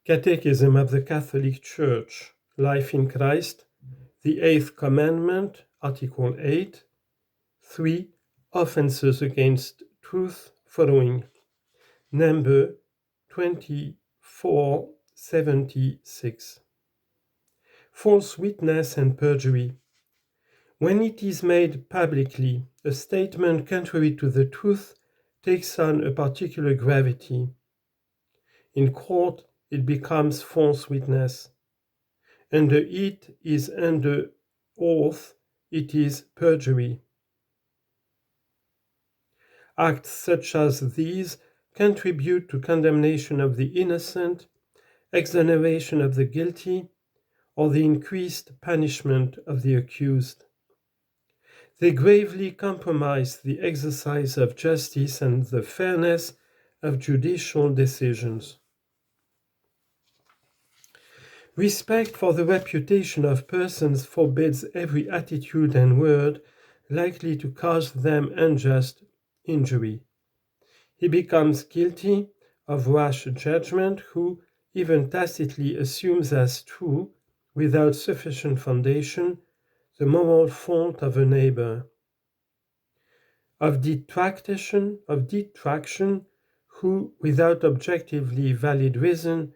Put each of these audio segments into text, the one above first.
Catechism of the Catholic Church, Life in Christ, the Eighth Commandment, Article 8, 3. Offenses against truth following. Number 2476. False witness and perjury. When it is made publicly, a statement contrary to the truth takes on a particular gravity. In court, it becomes false witness. Under it is under oath, it is perjury. Acts such as these contribute to condemnation of the innocent, exoneration of the guilty, or the increased punishment of the accused. They gravely compromise the exercise of justice and the fairness of judicial decisions. Respect for the reputation of persons forbids every attitude and word likely to cause them unjust injury. He becomes guilty of rash judgment who even tacitly assumes as true, without sufficient foundation, the moral fault of a neighbor. Of detraction who, without objectively valid reason,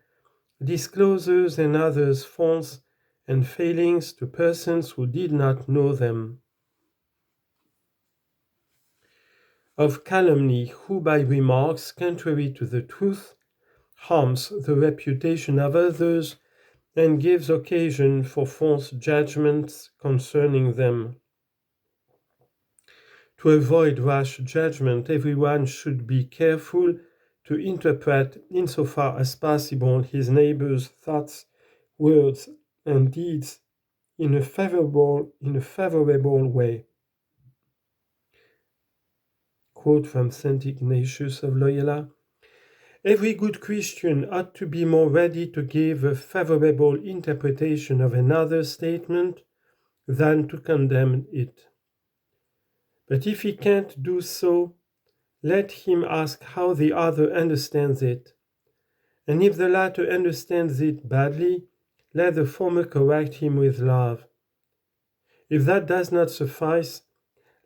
discloses another's faults and failings to persons who did not know them. Of calumny who, by remarks contrary to the truth, harms the reputation of others and gives occasion for false judgments concerning them. To avoid rash judgment, everyone should be careful to interpret insofar as possible his neighbor's thoughts, words, and deeds in a favorable way. Quote from St. Ignatius of Loyola: "Every good Christian ought to be more ready to give a favorable interpretation of another statement than to condemn it. But if he can't do so, let him ask how the other understands it. And if the latter understands it badly, let the former correct him with love. If that does not suffice,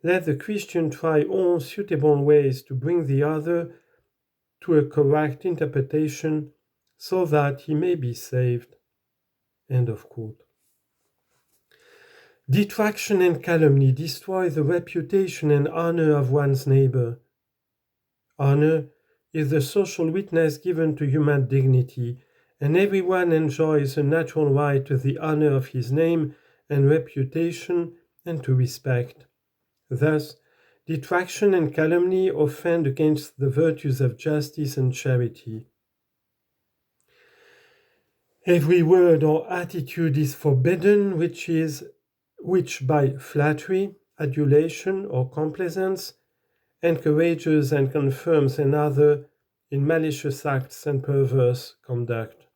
let the Christian try all suitable ways to bring the other to a correct interpretation so that he may be saved." End of quote. Detraction and calumny destroy the reputation and honor of one's neighbor. Honor is the social witness given to human dignity, and everyone enjoys a natural right to the honor of his name and reputation and to respect. Thus, detraction and calumny offend against the virtues of justice and charity. Every word or attitude is forbidden which by flattery, adulation, or complaisance encourages and confirms another in malicious acts and perverse conduct.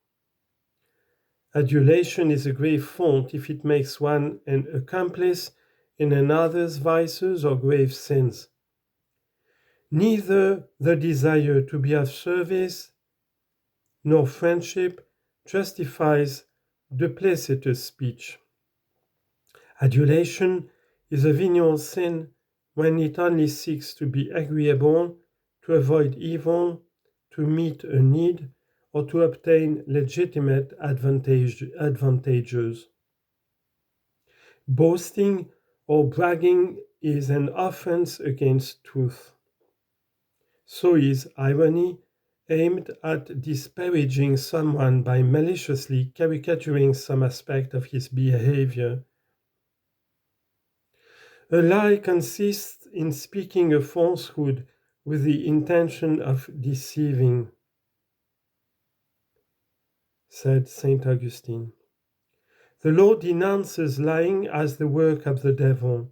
Adulation is a grave fault if it makes one an accomplice in another's vices or grave sins. Neither the desire to be of service nor friendship justifies duplicitous speech. Adulation is a venial sin when it only seeks to be agreeable, to avoid evil, to meet a need, or to obtain legitimate advantages. Boasting or bragging is an offense against truth. So is irony, aimed at disparaging someone by maliciously caricaturing some aspect of his behavior. A lie consists in speaking a falsehood with the intention of deceiving, said St. Augustine. The Lord denounces lying as the work of the devil.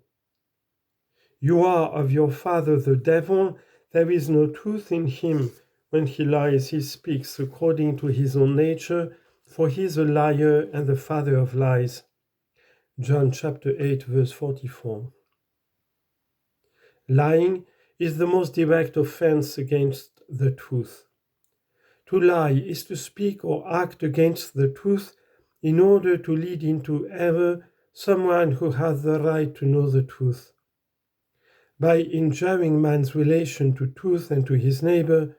"You are of your father the devil. There is no truth in him. When he lies, he speaks according to his own nature, for he is a liar and the father of lies." John chapter 8, verse 44. Lying is the most direct offense against the truth. To lie is to speak or act against the truth in order to lead into error someone who has the right to know the truth. By injuring man's relation to truth and to his neighbor,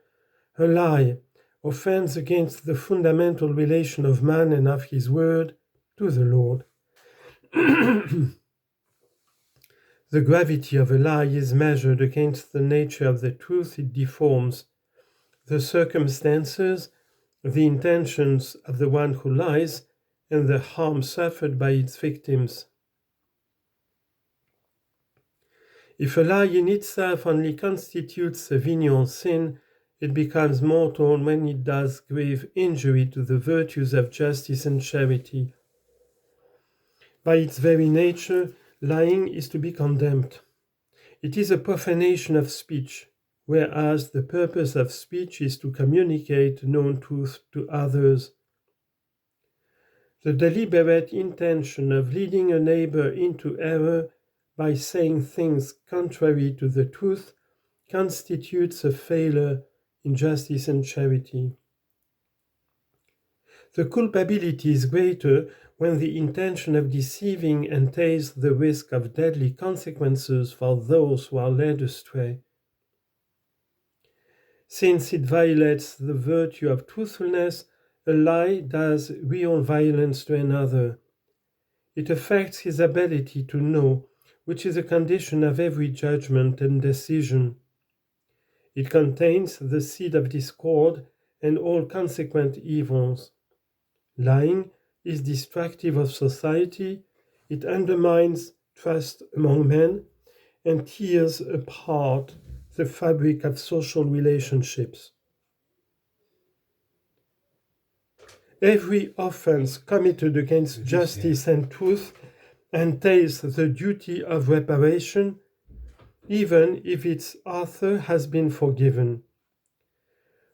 a lie offends against the fundamental relation of man and of his word to the Lord. The gravity of a lie is measured against the nature of the truth it deforms, the circumstances, the intentions of the one who lies, and the harm suffered by its victims. If a lie in itself only constitutes a venial sin, it becomes mortal when it does grave injury to the virtues of justice and charity. By its very nature, lying is to be condemned. It is a profanation of speech, whereas the purpose of speech is to communicate known truth to others. The deliberate intention of leading a neighbor into error by saying things contrary to the truth constitutes a failure in justice and charity. The culpability is greater when the intention of deceiving entails the risk of deadly consequences for those who are led astray. Since it violates the virtue of truthfulness, a lie does real violence to another. It affects his ability to know, which is a condition of every judgment and decision. It contains the seed of discord and all consequent evils. Lying is destructive of society, it undermines trust among men, and tears apart the fabric of social relationships. Every offense committed against justice and truth entails the duty of reparation, even if its author has been forgiven.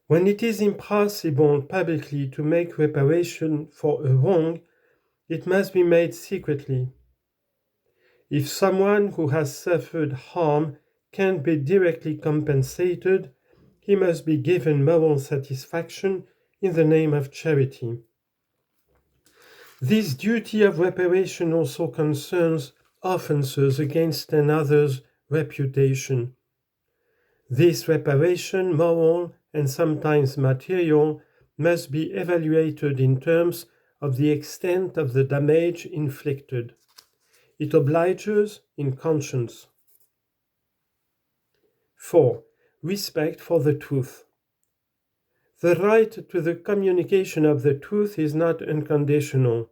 When it is impossible publicly to make reparation for a wrong, it must be made secretly. If someone who has suffered harm can't be directly compensated, he must be given moral satisfaction in the name of charity. This duty of reparation also concerns offenses against another's reputation. This reparation, moral and sometimes material, must be evaluated in terms of the extent of the damage inflicted. It obliges in conscience. 4. Respect for the truth. The right to the communication of the truth is not unconditional.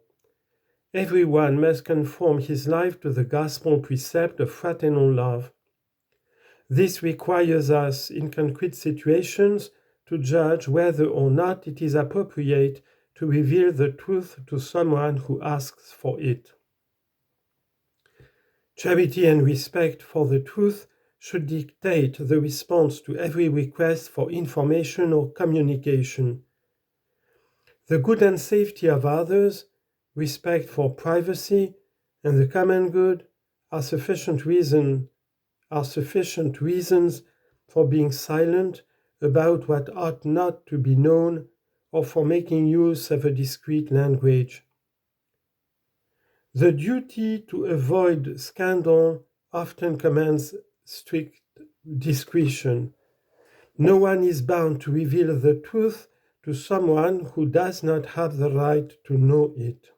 Everyone must conform his life to the gospel precept of fraternal love. This requires us, in concrete situations, to judge whether or not it is appropriate to reveal the truth to someone who asks for it. Charity and respect for the truth should dictate the response to every request for information or communication. The good and safety of others, respect for privacy, and the common good are sufficient reasons for being silent about what ought not to be known or for making use of a discreet language. The duty to avoid scandal often commands strict discretion. No one is bound to reveal the truth to someone who does not have the right to know it.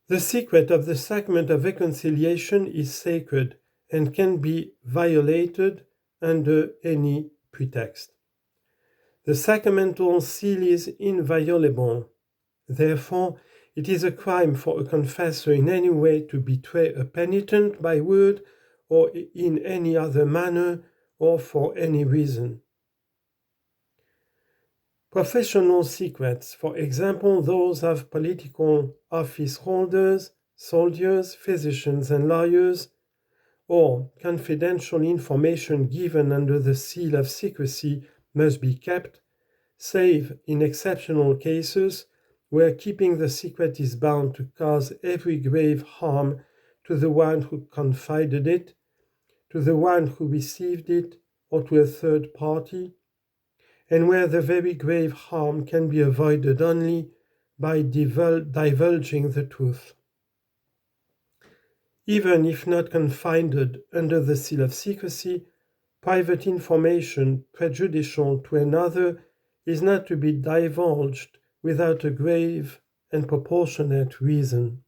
The secret of the sacrament of reconciliation is sacred and can be violated under any pretext. The sacramental seal is inviolable. Therefore, it is a crime for a confessor in any way to betray a penitent by word or in any other manner or for any reason. Professional secrets, for example, those of political office holders, soldiers, physicians, and lawyers, or confidential information given under the seal of secrecy must be kept, save in exceptional cases where keeping the secret is bound to cause every grave harm to the one who confided it, to the one who received it, or to a third party, and where the very grave harm can be avoided only by divulging the truth. Even if not confined under the seal of secrecy, private information prejudicial to another is not to be divulged without a grave and proportionate reason.